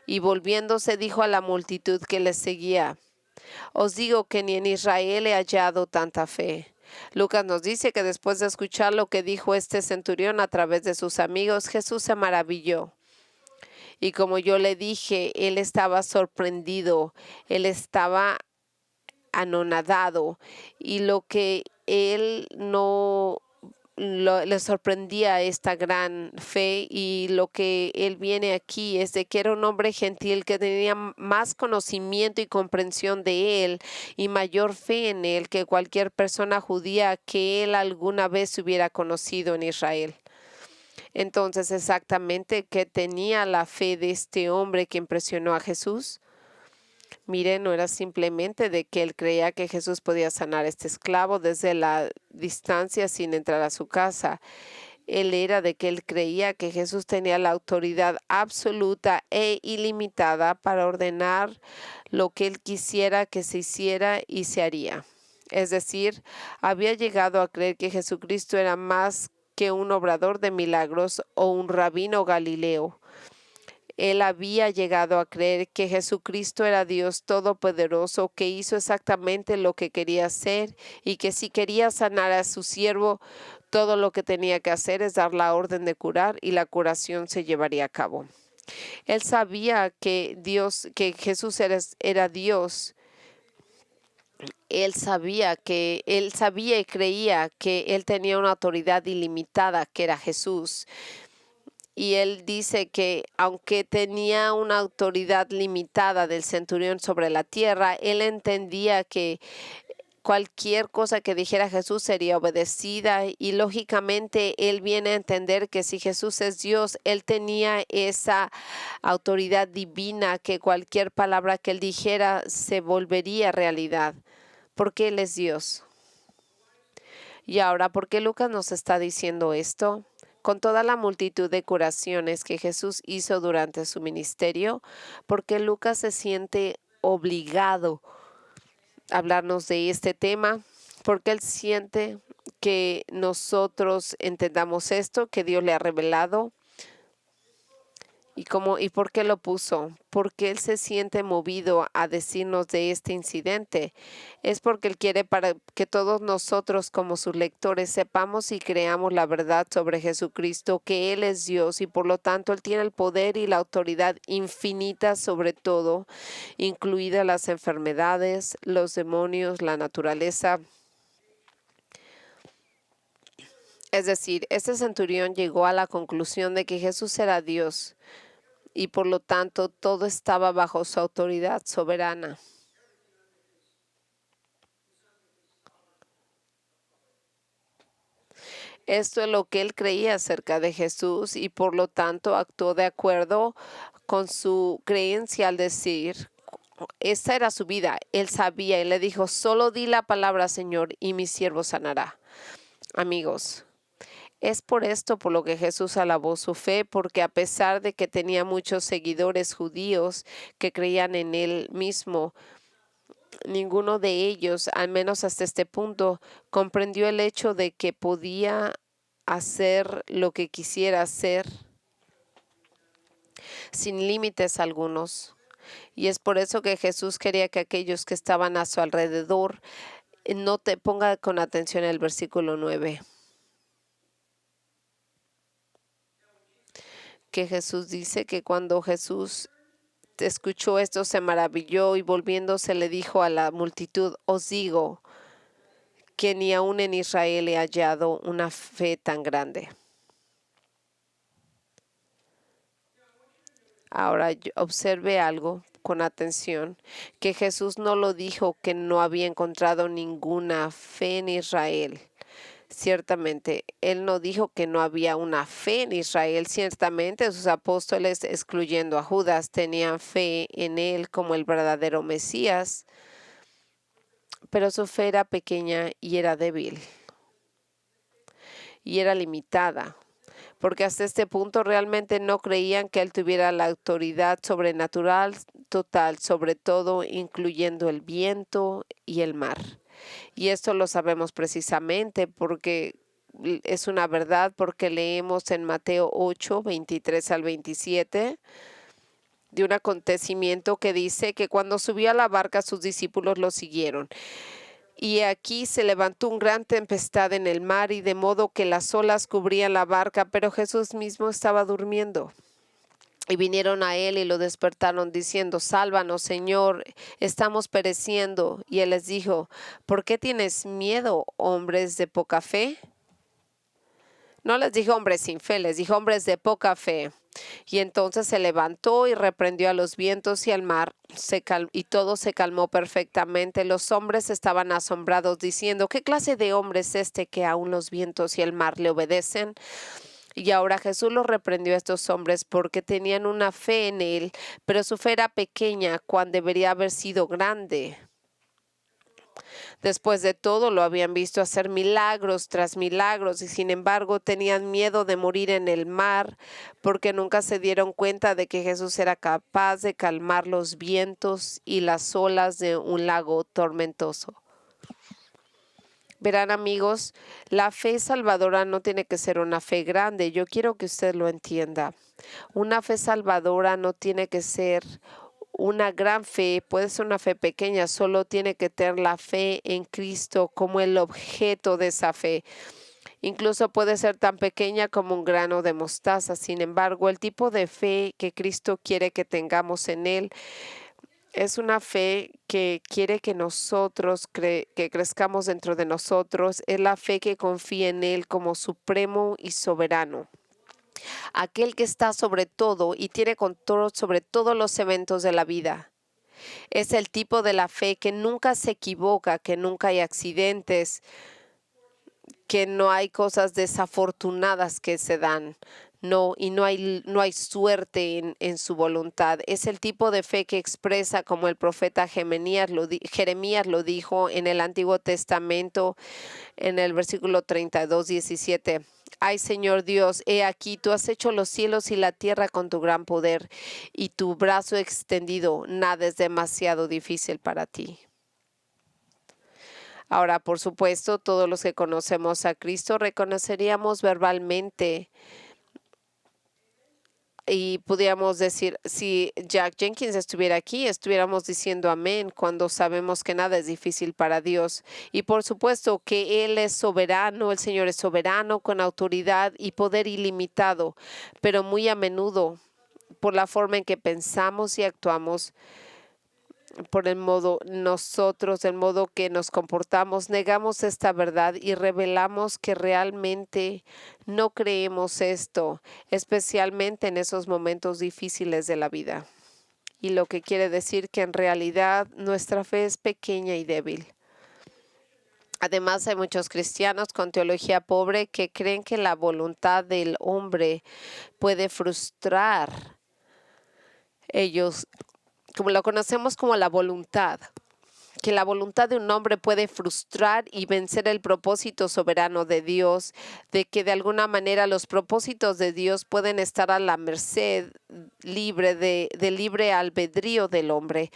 Y volviéndose dijo a la multitud que le seguía, os digo que ni en Israel he hallado tanta fe. Lucas nos dice que después de escuchar lo que dijo este centurión a través de sus amigos, Jesús se maravilló. Y como yo le dije, él estaba sorprendido, él estaba anonadado y lo que él no le sorprendía esta gran fe y lo que él viene aquí es de que era un hombre gentil que tenía más conocimiento y comprensión de él y mayor fe en él que cualquier persona judía que él alguna vez hubiera conocido en Israel. Entonces, exactamente, ¿qué tenía la fe de este hombre que impresionó a Jesús? Mire, no era simplemente de que él creía que Jesús podía sanar a este esclavo desde la distancia sin entrar a su casa. Él era de que él creía que Jesús tenía la autoridad absoluta e ilimitada para ordenar lo que él quisiera que se hiciera y se haría. Es decir, había llegado a creer que Jesucristo era más que un obrador de milagros o un rabino galileo. Él había llegado a creer que Jesucristo era Dios todopoderoso, que hizo exactamente lo que quería hacer y que si quería sanar a su siervo, todo lo que tenía que hacer es dar la orden de curar y la curación se llevaría a cabo. Él sabía que Jesús era Dios. Él sabía y creía que él tenía una autoridad ilimitada, que era Jesús. Y él dice que aunque tenía una autoridad limitada del centurión sobre la tierra, él entendía que cualquier cosa que dijera Jesús sería obedecida y lógicamente él viene a entender que si Jesús es Dios, él tenía esa autoridad divina que cualquier palabra que él dijera se volvería realidad, porque él es Dios. Y ahora, ¿por qué Lucas nos está diciendo esto? Con toda la multitud de curaciones que Jesús hizo durante su ministerio, porque Lucas se siente obligado a hablarnos de este tema, porque él siente que nosotros entendamos esto, que Dios le ha revelado ¿Y por qué lo puso? Porque Él se siente movido a decirnos de este incidente. Es porque Él quiere para que todos nosotros como sus lectores sepamos y creamos la verdad sobre Jesucristo, que Él es Dios y por lo tanto Él tiene el poder y la autoridad infinita sobre todo, incluidas las enfermedades, los demonios, la naturaleza. Es decir, este centurión llegó a la conclusión de que Jesús era Dios y por lo tanto todo estaba bajo su autoridad soberana. Esto es lo que él creía acerca de Jesús y por lo tanto actuó de acuerdo con su creencia al decir, esta era su vida, él sabía y le dijo, solo di la palabra, Señor, y mi siervo sanará. Amigos, es por esto por lo que Jesús alabó su fe, porque a pesar de que tenía muchos seguidores judíos que creían en él mismo, ninguno de ellos, al menos hasta este punto, comprendió el hecho de que podía hacer lo que quisiera hacer sin límites algunos. Y es por eso que Jesús quería que aquellos que estaban a su alrededor no te ponga con atención el versículo 9. Que Jesús dice que cuando Jesús escuchó esto se maravilló y volviéndose le dijo a la multitud, os digo que ni aún en Israel he hallado una fe tan grande. Ahora observe algo con atención, que Jesús no lo dijo que no había encontrado ninguna fe en Israel. Ciertamente, Él no dijo que no había una fe en Israel. Ciertamente, sus apóstoles, excluyendo a Judas, tenían fe en Él como el verdadero Mesías, pero su fe era pequeña y era débil y era limitada, porque hasta este punto realmente no creían que Él tuviera la autoridad sobrenatural total sobre todo, incluyendo el viento y el mar. Y esto lo sabemos precisamente porque es una verdad, porque leemos en Mateo 8, 23 al 27 de un acontecimiento que dice que cuando subió a la barca sus discípulos lo siguieron. Y aquí se levantó una gran tempestad en el mar y de modo que las olas cubrían la barca, pero Jesús mismo estaba durmiendo. Y vinieron a él y lo despertaron diciendo, sálvanos, Señor, estamos pereciendo. Y él les dijo, ¿por qué tienes miedo, hombres de poca fe? No les dijo hombres sin fe, les dijo hombres de poca fe. Y entonces se levantó y reprendió a los vientos y al mar, y todo se calmó perfectamente. Los hombres estaban asombrados, diciendo, ¿qué clase de hombre es este que aún los vientos y el mar le obedecen? Y ahora Jesús los reprendió a estos hombres porque tenían una fe en él, pero su fe era pequeña cuando debería haber sido grande. Después de todo, lo habían visto hacer milagros tras milagros y sin embargo tenían miedo de morir en el mar porque nunca se dieron cuenta de que Jesús era capaz de calmar los vientos y las olas de un lago tormentoso. Verán, amigos, la fe salvadora no tiene que ser una fe grande. Yo quiero que usted lo entienda. Una fe salvadora no tiene que ser una gran fe, puede ser una fe pequeña, solo tiene que tener la fe en Cristo como el objeto de esa fe. Incluso puede ser tan pequeña como un grano de mostaza. Sin embargo, el tipo de fe que Cristo quiere que tengamos en Él es una fe que quiere que nosotros que crezcamos dentro de nosotros. Es la fe que confía en Él como supremo y soberano. Aquel que está sobre todo y tiene control sobre todos los eventos de la vida. Es el tipo de la fe que nunca se equivoca, que nunca hay accidentes, que no hay cosas desafortunadas que se dan. No, y no hay suerte en su voluntad. Es el tipo de fe que expresa como el profeta Jeremías lo dijo en el Antiguo Testamento, en el versículo 32, 17. Ay, Señor Dios, he aquí, tú has hecho los cielos y la tierra con tu gran poder y tu brazo extendido, nada es demasiado difícil para ti. Ahora, por supuesto, todos los que conocemos a Cristo reconoceríamos verbalmente Y pudiéramos decir, si Jack Jenkins estuviera aquí, estuviéramos diciendo amén cuando sabemos que nada es difícil para Dios. Y por supuesto que Él es soberano, el Señor es soberano con autoridad y poder ilimitado, pero muy a menudo, por la forma en que pensamos y actuamos, por el modo que nos comportamos, negamos esta verdad y revelamos que realmente no creemos esto, especialmente en esos momentos difíciles de la vida. Y lo que quiere decir que en realidad nuestra fe es pequeña y débil. Además, hay muchos cristianos con teología pobre que creen que la voluntad del hombre puede frustrar ellos, como lo conocemos como la voluntad, que la voluntad de un hombre puede frustrar y vencer el propósito soberano de Dios, de que de alguna manera los propósitos de Dios pueden estar a la merced libre de libre albedrío del hombre.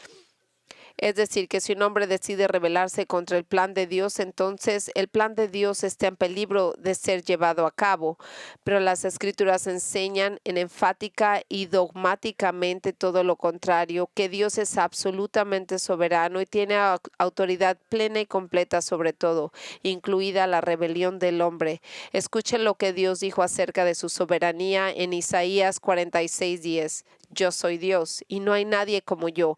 Es decir, que si un hombre decide rebelarse contra el plan de Dios, entonces el plan de Dios está en peligro de ser llevado a cabo. Pero las Escrituras enseñan en enfática y dogmáticamente todo lo contrario, que Dios es absolutamente soberano y tiene autoridad plena y completa sobre todo, incluida la rebelión del hombre. Escuchen lo que Dios dijo acerca de su soberanía en Isaías 46:10. Yo soy Dios y no hay nadie como yo,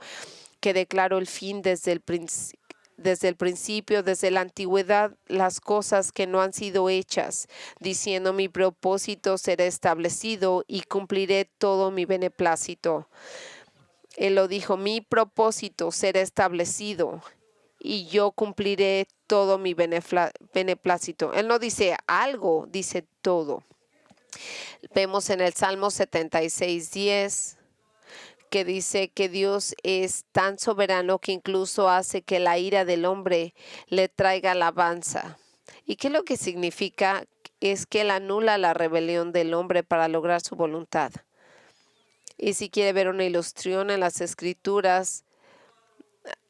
que declaró el fin desde el principio, desde la antigüedad, las cosas que no han sido hechas, diciendo: mi propósito será establecido y cumpliré todo mi beneplácito. Él lo dijo: mi propósito será establecido y yo cumpliré todo mi beneplácito. Él no dice algo, dice todo. Vemos en el Salmo 76:10 que dice que Dios es tan soberano que incluso hace que la ira del hombre le traiga alabanza. ¿Y qué es lo que significa? Es que Él anula la rebelión del hombre para lograr su voluntad. Y si quiere ver una ilustración en las Escrituras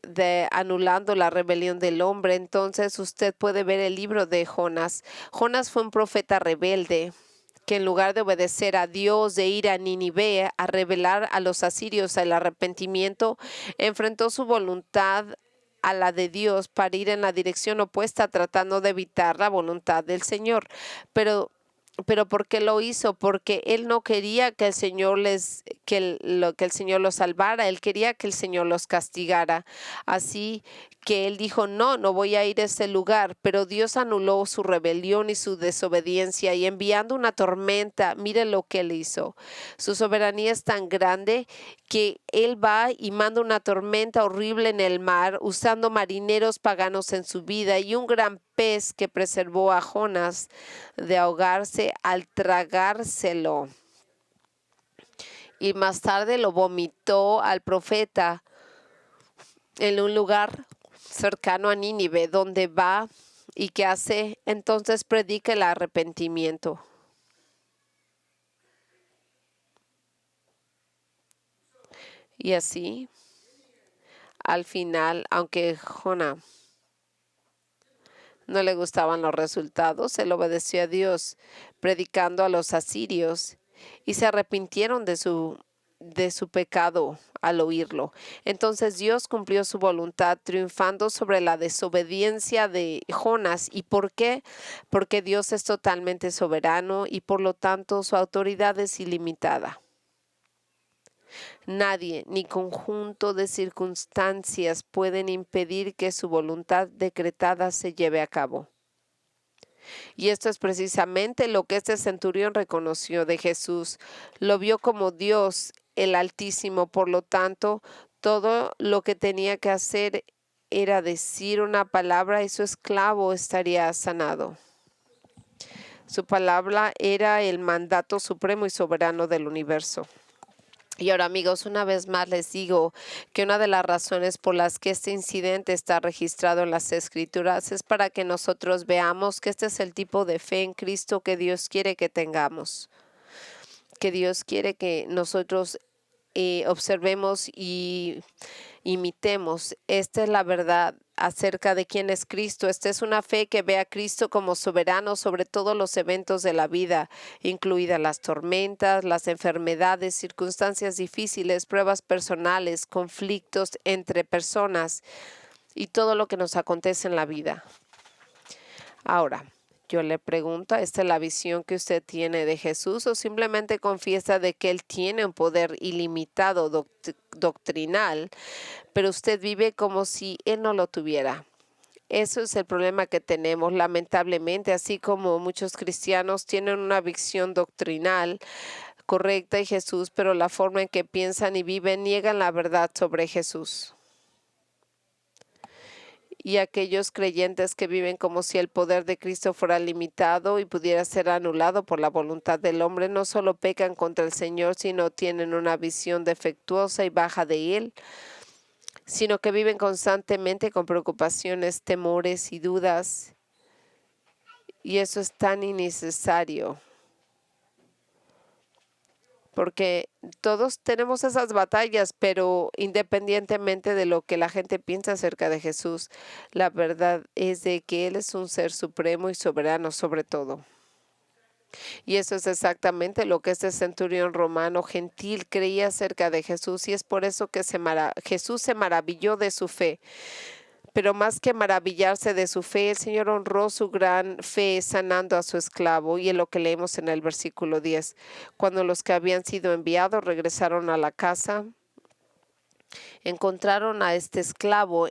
de anulando la rebelión del hombre, entonces usted puede ver el libro de Jonás. Jonás fue un profeta rebelde que en lugar de obedecer a Dios, de ir a Nínive a revelar a los asirios el arrepentimiento, enfrentó su voluntad a la de Dios para ir en la dirección opuesta, tratando de evitar la voluntad del Señor. Pero ¿por qué lo hizo? Porque él no quería que el Señor que el Señor los salvara, él quería que el Señor los castigara. Así que él dijo: no voy a ir a ese lugar. Pero Dios anuló su rebelión y su desobediencia, y enviando una tormenta, mire lo que él hizo. Su soberanía es tan grande que él va y manda una tormenta horrible en el mar, usando marineros paganos en su vida, y un gran pez que preservó a Jonás de ahogarse al tragárselo. Y más tarde lo vomitó al profeta en un lugar cercano a Nínive, donde va y que hace, entonces predica el arrepentimiento. Y así, al final, aunque Jonás no le gustaban los resultados, él obedeció a Dios, predicando a los asirios, y se arrepintieron de su pecado al oírlo. Entonces Dios cumplió su voluntad, triunfando sobre la desobediencia de Jonás. ¿Y por qué? Porque Dios es totalmente soberano y por lo tanto su autoridad es ilimitada. Nadie ni conjunto de circunstancias pueden impedir que su voluntad decretada se lleve a cabo. Y esto es precisamente lo que este centurión reconoció de Jesús. Lo vio como Dios, el Altísimo. Por lo tanto, todo lo que tenía que hacer era decir una palabra y su esclavo estaría sanado. Su palabra era el mandato supremo y soberano del universo. Y ahora, amigos, una vez más les digo que una de las razones por las que este incidente está registrado en las Escrituras es para que nosotros veamos que este es el tipo de fe en Cristo que Dios quiere que tengamos, que Dios quiere que nosotros observemos y imitemos. Esta es la verdad acerca de quién es Cristo. Esta es una fe que ve a Cristo como soberano sobre todos los eventos de la vida, incluidas las tormentas, las enfermedades, circunstancias difíciles, pruebas personales, conflictos entre personas y todo lo que nos acontece en la vida. Ahora, yo le pregunto, ¿esta es la visión que usted tiene de Jesús o simplemente confiesa de que Él tiene un poder ilimitado doctrinal, pero usted vive como si Él no lo tuviera? Eso es el problema que tenemos, lamentablemente, así como muchos cristianos tienen una visión doctrinal correcta de Jesús, pero la forma en que piensan y viven niegan la verdad sobre Jesús. Y aquellos creyentes que viven como si el poder de Cristo fuera limitado y pudiera ser anulado por la voluntad del hombre, no solo pecan contra el Señor, sino tienen una visión defectuosa y baja de Él, sino que viven constantemente con preocupaciones, temores y dudas. Y eso es tan innecesario, porque todos tenemos esas batallas, pero independientemente de lo que la gente piensa acerca de Jesús, la verdad es de que Él es un ser supremo y soberano sobre todo. Y eso es exactamente lo que este centurión romano gentil creía acerca de Jesús, y es por eso que Jesús se maravilló de su fe. Pero más que maravillarse de su fe, el Señor honró su gran fe sanando a su esclavo. Y es lo que leemos en el versículo 10. Cuando los que habían sido enviados regresaron a la casa, encontraron a este esclavo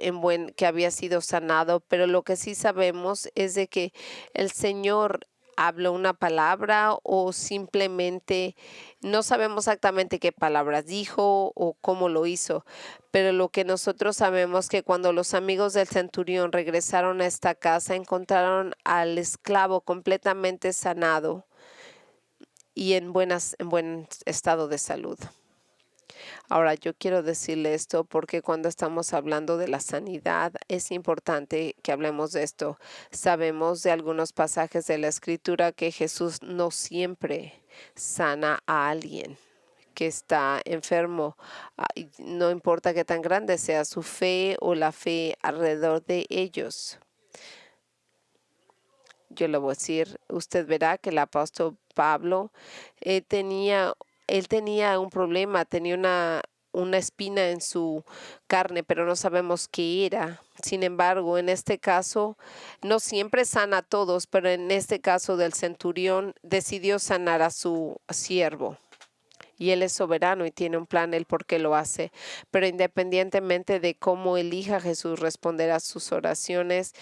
que había sido sanado. Pero lo que sí sabemos es de que el Señor habló una palabra o simplemente no sabemos exactamente qué palabras dijo o cómo lo hizo, pero lo que nosotros sabemos que cuando los amigos del centurión regresaron a esta casa encontraron al esclavo completamente sanado y en buen estado de salud. Ahora, yo quiero decirle esto porque cuando estamos hablando de la sanidad, es importante que hablemos de esto. Sabemos de algunos pasajes de la Escritura que Jesús no siempre sana a alguien que está enfermo. No importa qué tan grande sea su fe o la fe alrededor de ellos. Yo le voy a decir, usted verá que el apóstol Pablo tenía un problema, tenía una espina en su carne, pero no sabemos qué era. Sin embargo, en este caso, no siempre sana a todos, pero en este caso del centurión decidió sanar a su siervo. Y Él es soberano y tiene un plan, Él por qué lo hace. Pero independientemente de cómo elija Jesús responder a sus oraciones,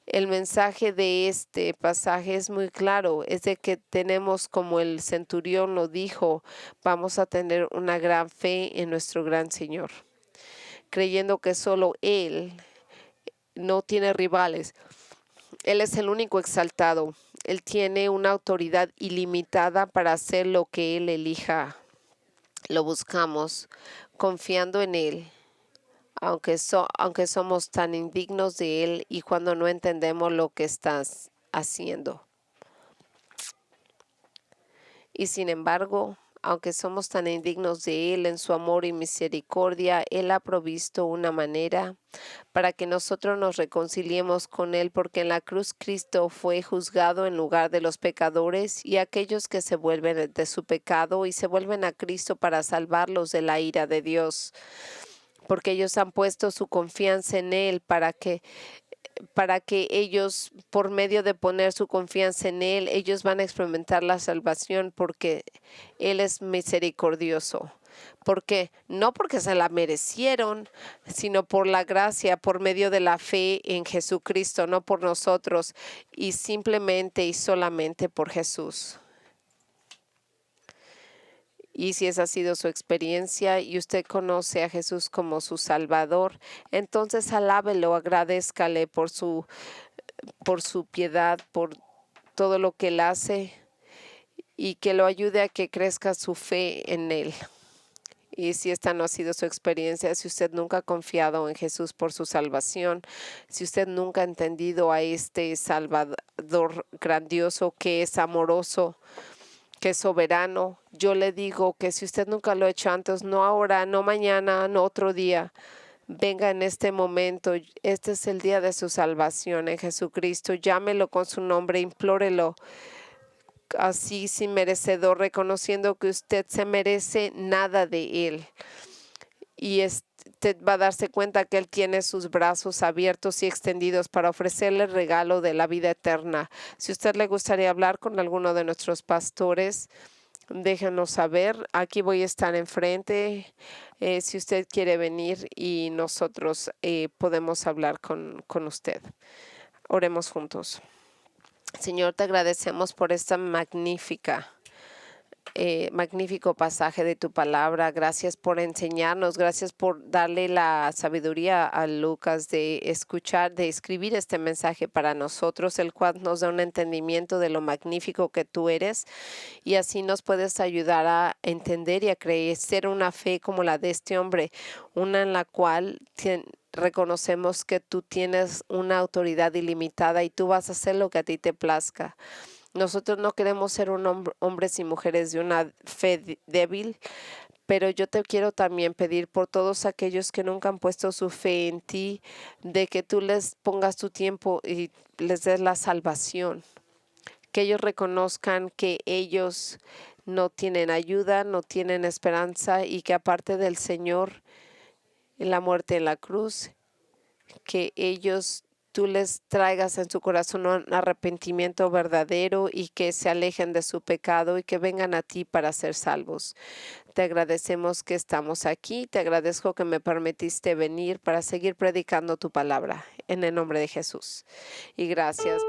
el mensaje de este pasaje es muy claro, es de que tenemos, como el centurión lo dijo, vamos a tener una gran fe en nuestro gran Señor, creyendo que solo Él no tiene rivales. Él es el único exaltado. Él tiene una autoridad ilimitada para hacer lo que Él elija. Lo buscamos confiando en Él. Aunque somos tan indignos de Él y cuando no entendemos lo que estás haciendo. Y sin embargo, aunque somos tan indignos de Él en su amor y misericordia, Él ha provisto una manera para que nosotros nos reconciliemos con Él, porque en la cruz Cristo fue juzgado en lugar de los pecadores y aquellos que se vuelven de su pecado y se vuelven a Cristo para salvarlos de la ira de Dios. Porque ellos han puesto su confianza en Él para que ellos, por medio de poner su confianza en Él, ellos van a experimentar la salvación porque Él es misericordioso. Porque no porque se la merecieron, sino por la gracia, por medio de la fe en Jesucristo, no por nosotros, y simplemente y solamente por Jesús. Y si esa ha sido su experiencia y usted conoce a Jesús como su Salvador, entonces alábelo, agradézcale por su piedad, por todo lo que Él hace y que lo ayude a que crezca su fe en Él. Y si esta no ha sido su experiencia, si usted nunca ha confiado en Jesús por su salvación, si usted nunca ha entendido a este Salvador grandioso que es amoroso, que es soberano, yo le digo que si usted nunca lo ha hecho antes, no ahora, no mañana, no otro día, venga en este momento. Este es el día de su salvación en Jesucristo. Llámelo con su nombre, implórelo así sin merecedor, reconociendo que usted se merece nada de él. Y usted va a darse cuenta que Él tiene sus brazos abiertos y extendidos para ofrecerle el regalo de la vida eterna. Si usted le gustaría hablar con alguno de nuestros pastores, déjenos saber. Aquí voy a estar enfrente. Si usted quiere venir y nosotros podemos hablar con usted. Oremos juntos. Señor, te agradecemos por esta magnífico pasaje de tu palabra. Gracias por enseñarnos, gracias por darle la sabiduría a Lucas de escuchar, de escribir este mensaje para nosotros, el cual nos da un entendimiento de lo magnífico que tú eres, y así nos puedes ayudar a entender y a crecer una fe como la de este hombre, una en la cual reconocemos que tú tienes una autoridad ilimitada y tú vas a hacer lo que a ti te plazca. Nosotros no queremos ser hombres y mujeres de una fe débil, pero yo te quiero también pedir por todos aquellos que nunca han puesto su fe en ti, de que tú les pongas tu tiempo y les des la salvación, que ellos reconozcan que ellos no tienen ayuda, no tienen esperanza y que aparte del Señor, en la muerte en la cruz, que tú les traigas en su corazón un arrepentimiento verdadero y que se alejen de su pecado y que vengan a ti para ser salvos. Te agradecemos que estamos aquí, te agradezco que me permitiste venir para seguir predicando tu palabra en el nombre de Jesús. Y gracias.